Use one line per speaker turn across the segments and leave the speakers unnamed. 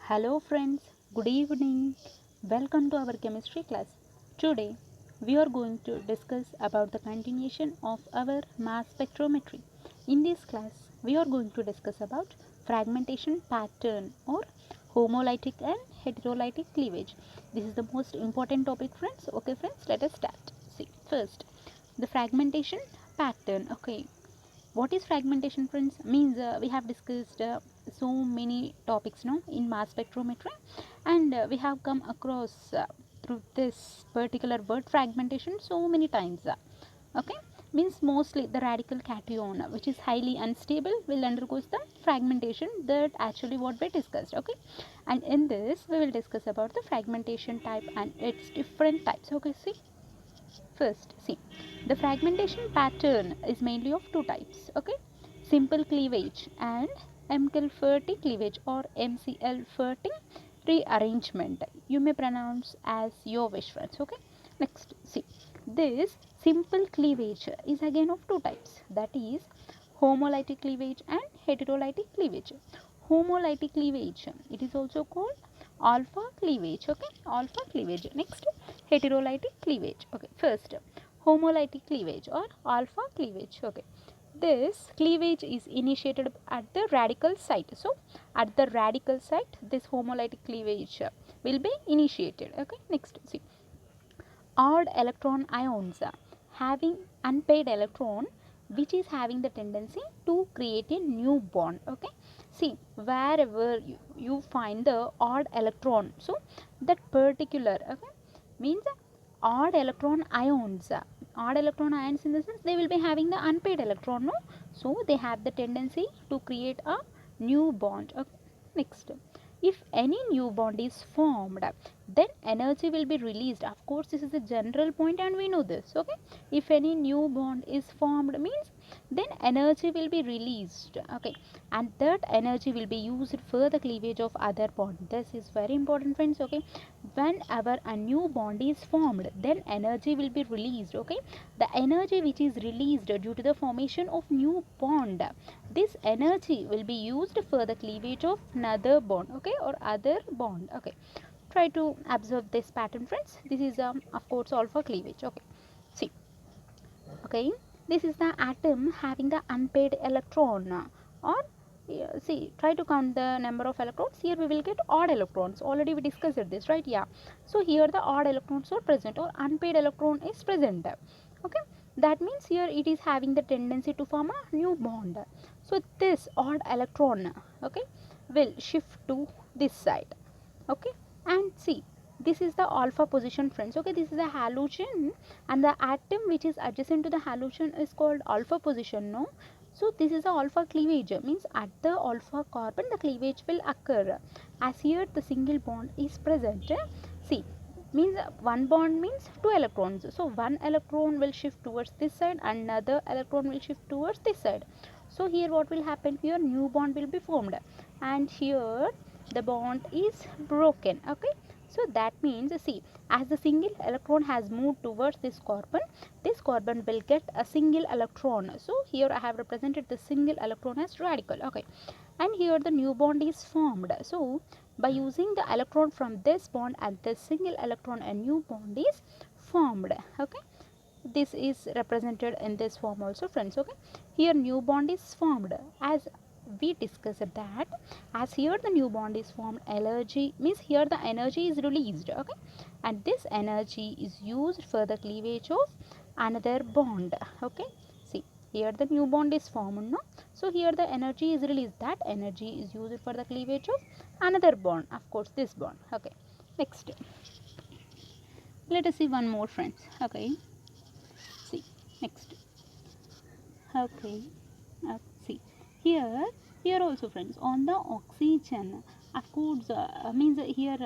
Hello friends, good evening. Welcome to our chemistry class. Today we are going to discuss about the continuation of our mass spectrometry. In this class we are going to discuss about fragmentation pattern or homolytic and heterolytic cleavage. This is the most important topic friends. Okay friends, let us start. See, first the fragmentation pattern. Okay, what is fragmentation friends? Means we have discussed so many topics now in mass spectrometry, and we have come across through this particular word fragmentation so many times. Okay, means mostly the radical cation which is highly unstable will undergo the fragmentation, that actually what we discussed. Okay, and in this we will discuss about the fragmentation type and its different types. Okay, see, first, see, the fragmentation pattern is mainly of two types. Okay, simple cleavage and McLafferty cleavage or McLafferty rearrangement. You may pronounce as your wish, friends. Okay, next, see, this simple cleavage is again of two types, that is homolytic cleavage and heterolytic cleavage. Homolytic cleavage, it is also called alpha cleavage. Okay, alpha cleavage. Next, heterolytic cleavage. Okay, first homolytic cleavage or alpha cleavage. Okay, this cleavage is initiated at the radical site. So at the radical site this homolytic cleavage will be initiated. Okay, next, see, odd electron ions having unpaired electron which is having the tendency to create a new bond. Okay, see, wherever you find the odd electron, so that particular, okay, means odd electron ions, odd electron ions in the sense they will be having the unpaired electron, no, so they have the tendency to create a new bond. Okay, next, if any new bond is formed, then energy will be released. Of course this is a general point and we know this. Okay, if any new bond is formed means then energy will be released. Okay, and that energy will be used for the cleavage of other bond. This is very important friends. Okay, whenever a new bond is formed then energy will be released. Okay, the energy which is released due to the formation of new bond, this energy will be used for the cleavage of another bond. Okay, or other bond. Okay, try to observe this pattern friends. This is of course alpha cleavage. Okay, see, okay, this is the atom having the unpaired electron, or see, try to count the number of electrons. Here we will get odd electrons, already we discussed this, right? Yeah, so here the odd electrons are present or unpaired electron is present. Okay, that means here it is having the tendency to form a new bond. So this odd electron, okay, will shift to this side. Okay, and see, this is the alpha position friends. Okay, this is a halogen and the atom which is adjacent to the halogen is called alpha position, no. So this is the alpha cleavage, means at the alpha carbon the cleavage will occur, as here the single bond is present. See, means one bond means two electrons, so one electron will shift towards this side, another electron will shift towards this side. So here what will happen, here new bond will be formed and here the bond is broken. Okay, so that means, see, as the single electron has moved towards this carbon will get a single electron. So here I have represented the single electron as radical. Okay, and here the new bond is formed. So by using the electron from this bond and this single electron, a new bond is formed. Okay, this is represented in this form also friends. Okay, here new bond is formed, as we discussed that, as here the new bond is formed, energy means here the energy is released. Okay, and this energy is used for the cleavage of another bond. Okay, see, here the new bond is formed, no, so here the energy is released, that energy is used for the cleavage of another bond, of course this bond. Okay, next, let us see one more friends. Okay, see, next, okay, see, here also friends, on the oxygen, of course, means here,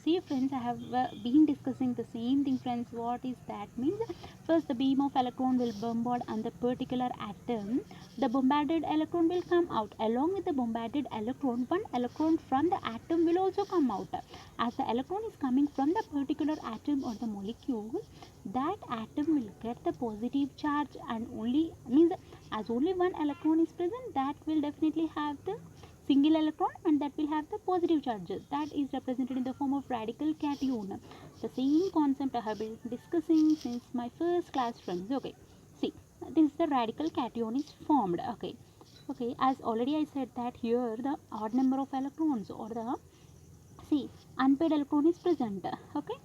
see friends, I have been discussing the same thing friends. What is that means? First the beam of electron will bombard on the particular atom. The bombarded electron will come out. Along with the bombarded electron, one electron from the atom will also come out. As the electron is coming from the particular atom or the molecule, that atom will get the positive charge, and only means as only one electron is present, that will definitely have the single electron, and that will have the positive charges. That is represented in the form of radical cation. The same concept I have been discussing since my first class, friends. Okay, see, this is the radical cation is formed. Okay, as already I said that here the odd number of electrons or the see unpaired electron is present. Okay,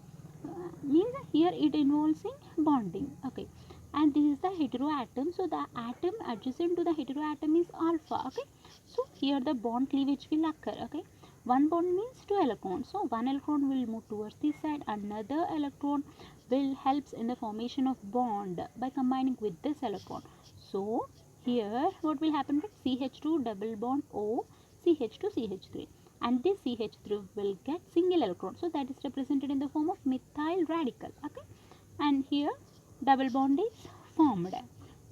means here it involves in bonding. Okay, and this is the heteroatom, so the atom adjacent to the heteroatom is alpha. Okay, so here the bond cleavage will occur. Okay, one bond means two electrons, so one electron will move towards this side, another electron will helps in the formation of bond by combining with this electron. So here what will happen with CH2 double bond O, CH2 CH3, and this CH3 will get single electron, so that is represented in the form of methyl radical. Okay, and here double bond is formed.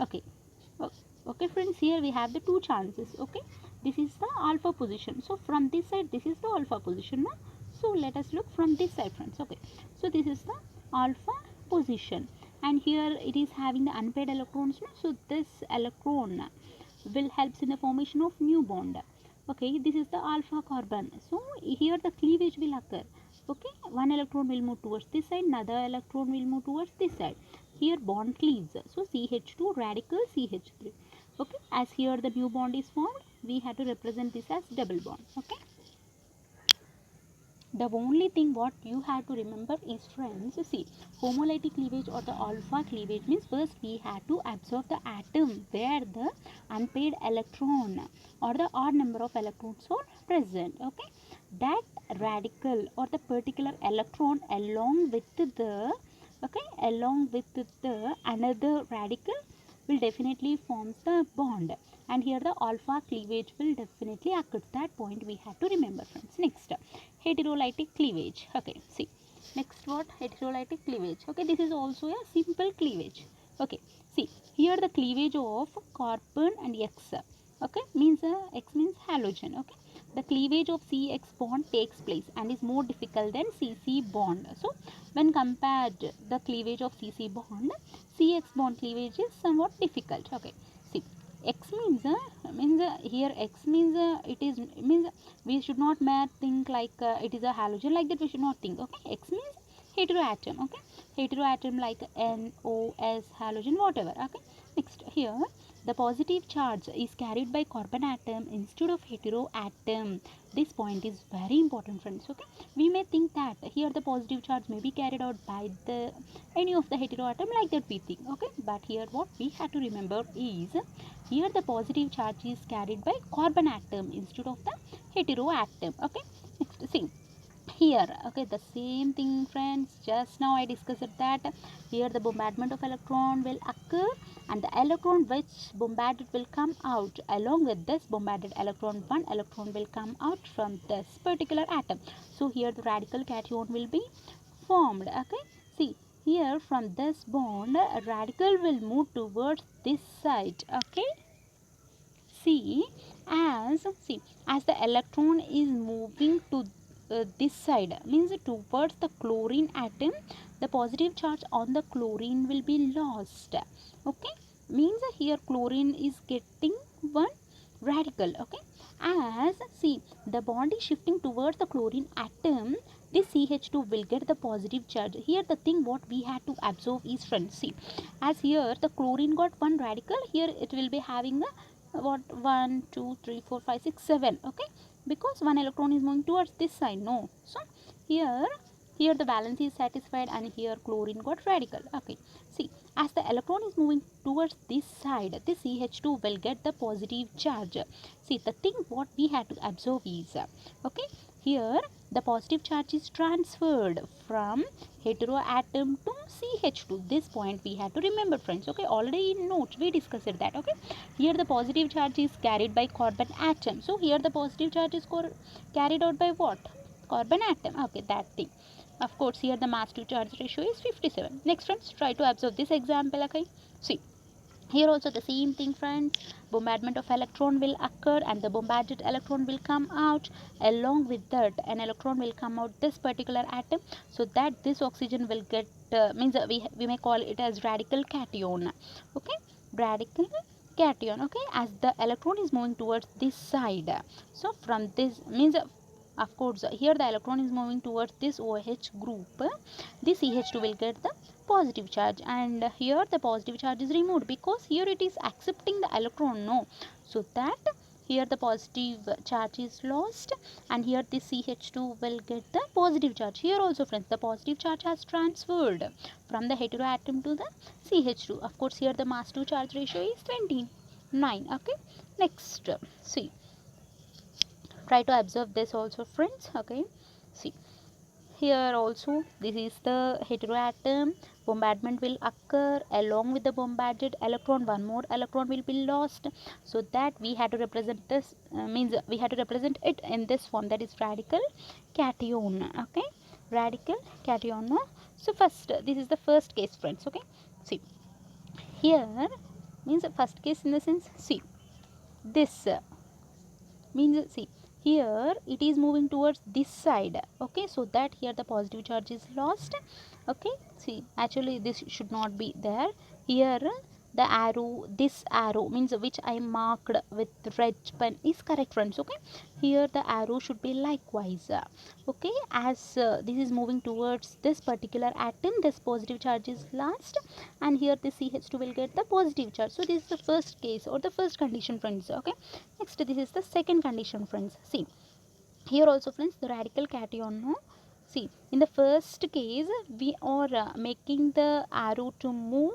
Okay, okay friends, here we have the two chances. Okay, this is the alpha position, so from this side this is the alpha position now. So let us look from this side, friends. Okay, so this is the alpha position, and here it is having the unpaired electrons now. So this electron will helps in the formation of new bond. Okay, this is the alpha carbon, so here the cleavage will occur. Okay, one electron will move towards this side, another electron will move towards this side. Here bond cleaves, so CH2 radical CH3. Okay, as here the new bond is formed, we have to represent this as double bond. Okay, the only thing what you have to remember is, friends, see, homolytic cleavage or the alpha cleavage means first we have to absorb the atom where the unpaired electron or the odd number of electrons are present. Okay, that radical or the particular electron along with the another radical will definitely forms the bond, and here the alpha cleavage will definitely occur. That point we have to remember, friends. Next, heterolytic cleavage. Okay, see, next what? Heterolytic cleavage. Okay, this is also a simple cleavage. Okay, see, here the cleavage of carbon and X. Okay, means X means halogen. Okay, the cleavage of CX bond takes place and is more difficult than CC bond. So when compared the cleavage of CC bond, CX bond cleavage is somewhat difficult. Okay, see, X means here X means it is means we should not mere think like it is a halogen, like that we should not think. Okay, X means heteroatom. Okay, heteroatom like NOS halogen, whatever. Okay, next, here the positive charge is carried by carbon atom instead of heteroatom. This point is very important, friends. Okay, we may think that here the positive charge may be carried out by the any of the heteroatom, like that we think. Okay, but here what we have to remember is here the positive charge is carried by carbon atom instead of the heteroatom. Okay, next, see, here, okay, the same thing, friends, just now I discussed that here the bombardment of electron will occur, and the electron which bombarded will come out. Along with this bombarded electron, one electron will come out from this particular atom. So here the radical cation will be formed. Okay, see, here from this bond a radical will move towards this side. Okay, see, as the electron is moving to this side, means towards the chlorine atom, the positive charge on the chlorine will be lost. Okay, means here chlorine is getting one radical. Okay, as see the bond is shifting towards the chlorine atom, this CH2 will get the positive charge. Here the thing what we had to observe is, friends, see, as here the chlorine got one radical, here it will be having a what, 1 2 3 4 5 6 7. Okay, because one electron is moving towards this side, no, so here the balance is satisfied, and here chlorine got radical. Okay, see, as the electron is moving towards this side, this CH2 will get the positive charge. See, the thing what we have to observe is, okay, here the positive charge is transferred from heteroatom to CH2. This point we have to remember, friends. Okay, already in notes we discussed that. Okay, here the positive charge is carried by carbon atom, so here the positive charge is carried out by what? Carbon atom. Okay, that thing. Of course, here the mass to charge ratio is 57. Next, friends, try to observe this example. Okay, see, here also the same thing, friends. Bombardment of electron will occur, and the bombarded electron will come out. Along with that, an electron will come out this particular atom, so that this oxygen will get we may call it as radical cation. Okay, radical cation, okay, as the electron is moving towards this side. So from this means, of course, here the electron is moving towards this OH group. This CH2 will get the positive charge, and here the positive charge is removed because here it is accepting the electron, no, so that here the positive charge is lost, and here this CH2 will get the positive charge. Here also, friends, the positive charge has transferred from the heteroatom to the CH2. Of course, here the mass to charge ratio is 29. Okay, next, see, try to observe this also, friends. Okay, see, here also this is the heteroatom. Bombardment will occur along with the bombarded electron. One more electron will be lost, so that we had to represent this, means we had to represent it in this form, that is radical cation. Okay, radical cation, no? So first, this is the first case, friends. Okay, see, here means first case in the sense, see, this means, see, here it is moving towards this side, okay, so that here the positive charge is lost. Okay, see, actually this should not be there. Here the arrow, this arrow means which I marked with red pen is correct, friends. Okay, here the arrow should be likewise, okay, as this is moving towards this particular atom, this positive charge is last, and here the CH2 will get the positive charge. So this is the first case or the first condition, friends. Okay, next, this is the second condition, friends. See, here also, friends, the radical cation, no? See, in the first case we are making the arrow to move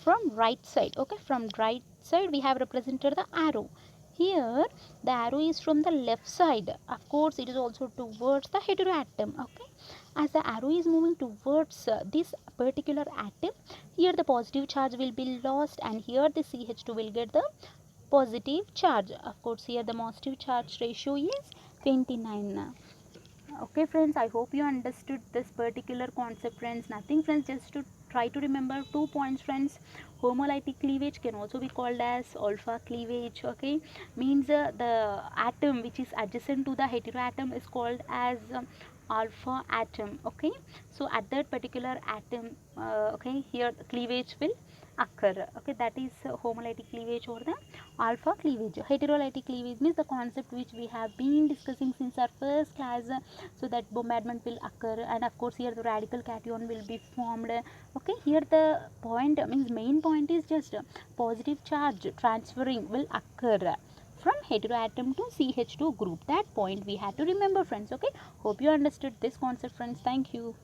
from right side. Okay, from right side we have represented the arrow. Here the arrow is from the left side. Of course, it is also towards the heteroatom. Okay, as the arrow is moving towards this particular atom, here the positive charge will be lost, and here the CH2 will get the positive charge. Of course, here the positive charge ratio is 29. Okay, friends, I hope you understood this particular concept, friends. Nothing, friends, just to try to remember 2 points, friends. Homolytic cleavage can also be called as alpha cleavage. Okay, means the atom which is adjacent to the heteroatom is called as alpha atom. Okay, so at that particular atom, okay, here cleavage will occur. Okay, that is homolytic cleavage or the alpha cleavage. Heterolytic cleavage means the concept which we have been discussing since our first class, so that bombardment will occur, and of course here the radical cation will be formed. Okay, here the point means main point is just positive charge transferring will occur from heteroatom to CH2 group. That point we had to remember, friends. Okay, hope you understood this concept, friends. Thank you.